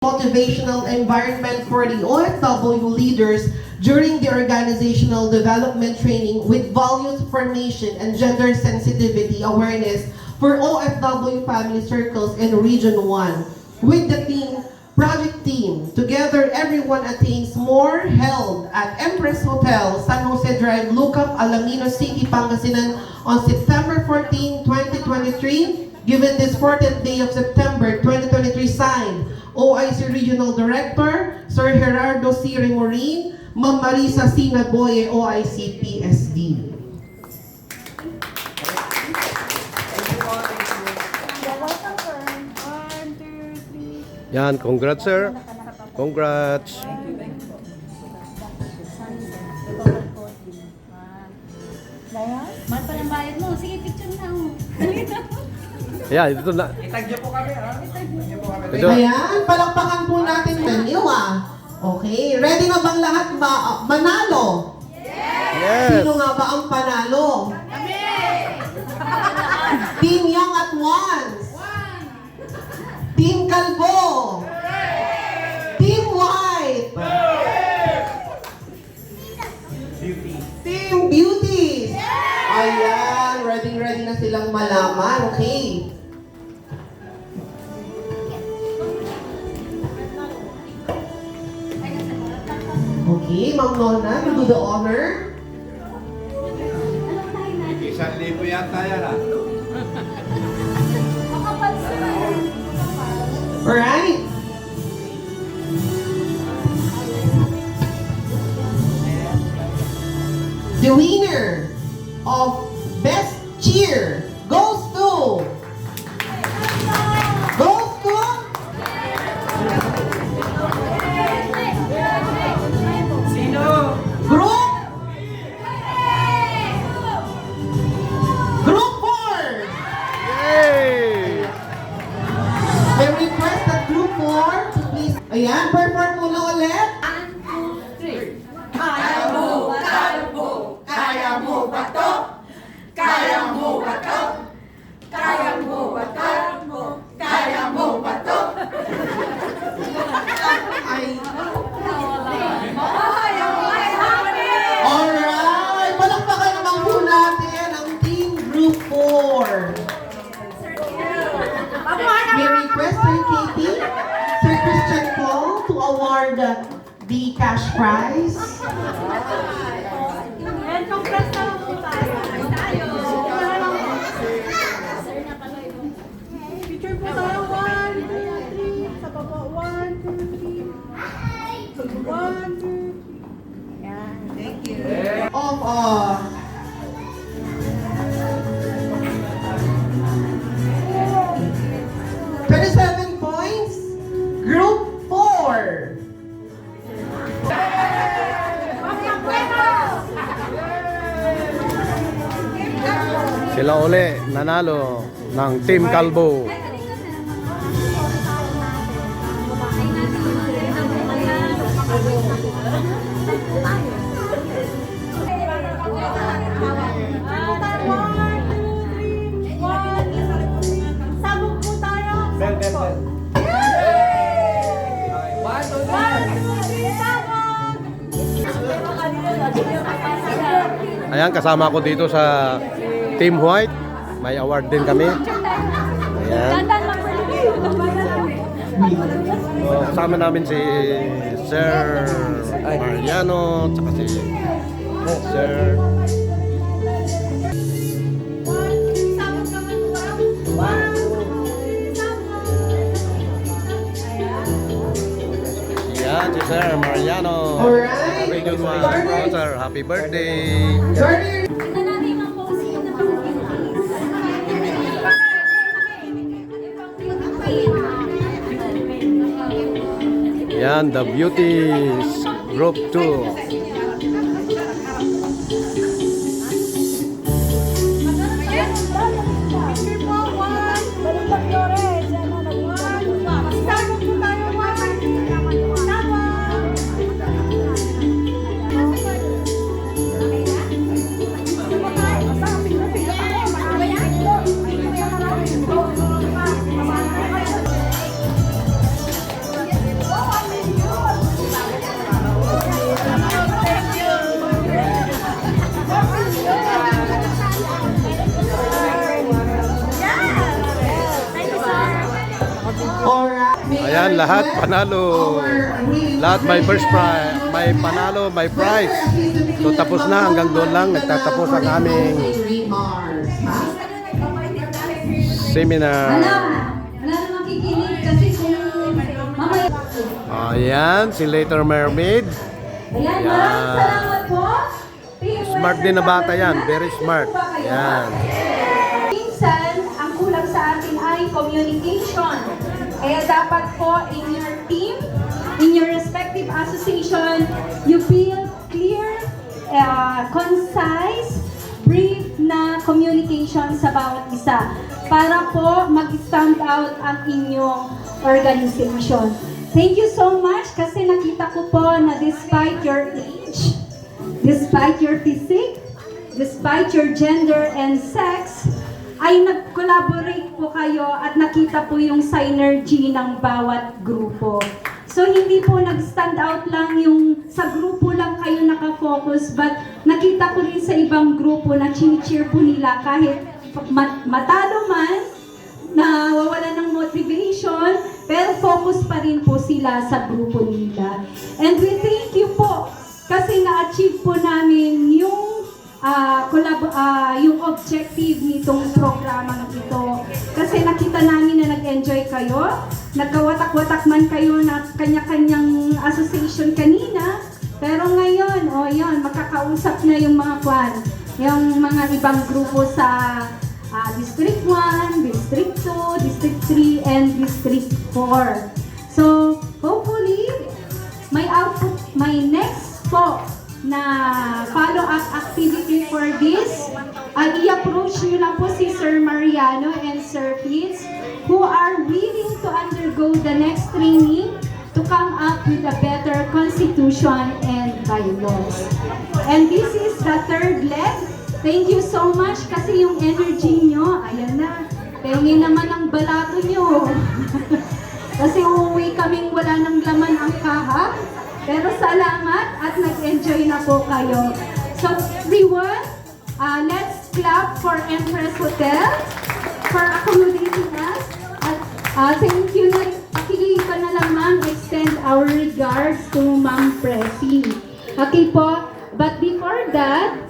motivational environment for the OFW leaders during the organizational development training with values formation and gender sensitivity awareness for OFW family circles in Region 1 with the team Project Team. Together, everyone attains more, held at Empress Hotel, San Jose Drive, Lucap, Alaminos City, Pangasinan on September 14, 2023. Given this 14th day of September 2023, signed OIC Regional Director, Sir Gerardo C. Remorin, Ma'am Marisa C. Naboye, OIC PSD. Yan, congrats sir. Congrats. Mahal pa ng bayad mo. Sige, picture na ako. Yeah, ito na. Itagyo po kami, ha? Itagyo po kami. Ito. Ayan, palakpakan po natin ninyo Okay, ready na bang lahat manalo? Yes. Sino nga ba ang panalo? Team Young at Once. Team Kalbo. Team White. Team Beauty. Ayan, ready na silang malaman. Okay. Okay, Ma'am Nona, you do the honor. 1,000 yata yan, ha? Alright. The winner of Best Cheer goes to Sino? Group 4. Yay! I request that Group 4 to please, ayan, perform muna ulit. 1, 2, 3. Kaya mo ba to? Kaya mo ba to? Kaya mo ba to? Kaya mo ba to? Alright, palakpakan naman po natin ang Team Group 4. May request Sir Katie, Sir Christian Paul to award the cash prize. And congrats na po tayo. Picture po tayo. 1, 2, 3. Sa baba. 1, 2, 3. 1, 2, 3. Yan. Thank you. Of 27 points, Group 4. Sila uli nanalo ng Team Kalbo. Sabog po tayo. Bel, bel, bel. 1, 2, 3. Ayan, kasama ko dito sa Team White. May award din kami. Ayan. Oh, kasama namin si Sir Mariano, tsaka si Sir Yan, si Sir Mariano. Alright. Region 1 sponsor. Happy birthday. Turner. Tignan natin ang posing ng Yan, the Beauties Group 2. Ayan, lahat panalo. Lahat may first prize, may panalo, may prize. So tapos na, hanggang doon lang nagtatapos ang aming seminar. Wala namang kikinig kasi kung mamaya. Ayan, si Later Mermaid. Ayan, maraming salamat po. Smart din na bata yan, very smart. Ayan. Minsan, ang kulang sa atin ay communication. Kaya dapat po in your team, in your respective association, you build clear, concise, brief na communication sa bawat isa para po mag-stand out ang inyong organization. Thank you so much kasi nakita ko po na despite your age, despite your physique, despite your gender and sex, ay nag-collaborate po kayo at nakita po yung synergy ng bawat grupo. So hindi po nag-stand out lang yung sa grupo lang kayo nakafocus, but nakita ko rin sa ibang grupo na chini-cheer po nila kahit matalo man, na wawala ng motivation, pero focus pa rin po sila sa grupo nila. And we thank you po kasi na-achieve po namin yung yung objective nitong programa ito. Kasi nakita namin na nag-enjoy kayo, nagkawatak-watak man kayo na kanya-kanyang association kanina, pero ngayon, yun, makakausap na yung mga yung mga ibang grupo sa District 1, District 2, District 3, and District 4. So, hopefully, may next po na follow-up activity for this. I-approach nyo lang po si Sir Mariano and Sir Fitz who are willing to undergo the next training to come up with a better constitution and bylaws. And this is the third leg. Thank you so much kasi yung energy nyo, ayan na, pengin naman ang balato nyo. Kasi uuwi kaming wala ng laman ang kahap. Pero salamat at nag-enjoy na po kayo. So everyone, let's clap for Empress Hotel for accommodating us. At thank you na, actually pa na lang ma'am, extend our regards to Ma'am Presi. Okay po, but before that,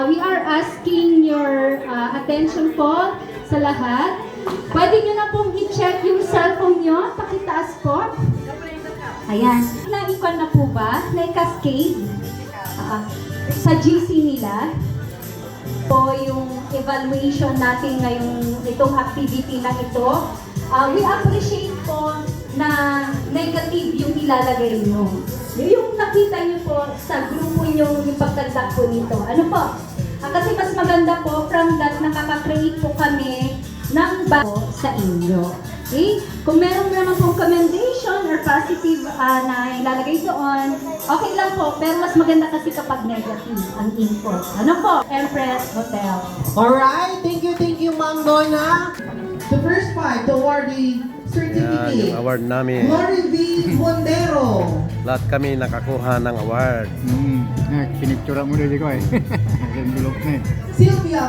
we are asking your attention po sa lahat. Pwede nyo na pong i-check yung cellphone nyo, pakitaas po. Ayan. Naikon na po ba? Na-cascade? Sa GC nila po yung evaluation natin ngayong itong activity na ito. We appreciate po na negative yung ilalagay nyo. Yung nakita nyo po sa grupo nyo yung pagtagdak po nito. Ano po? Kasi mas maganda po from that nakaka-create po kami ng bago sa inyo. Okay? Kung meron naman pong commendation or positive na ilalagay doon, okay lang po. Pero mas maganda kasi kapag negative ang input. Ano po? Empress Hotel. Alright, thank you, Ma'am Donna. The first part, the award Ayan, certificate. yung award namin. Glory V. Mondero. Lahat kami nakakuha ng award. Kiniktura mo rin ko eh. Envelope na eh. Sylvia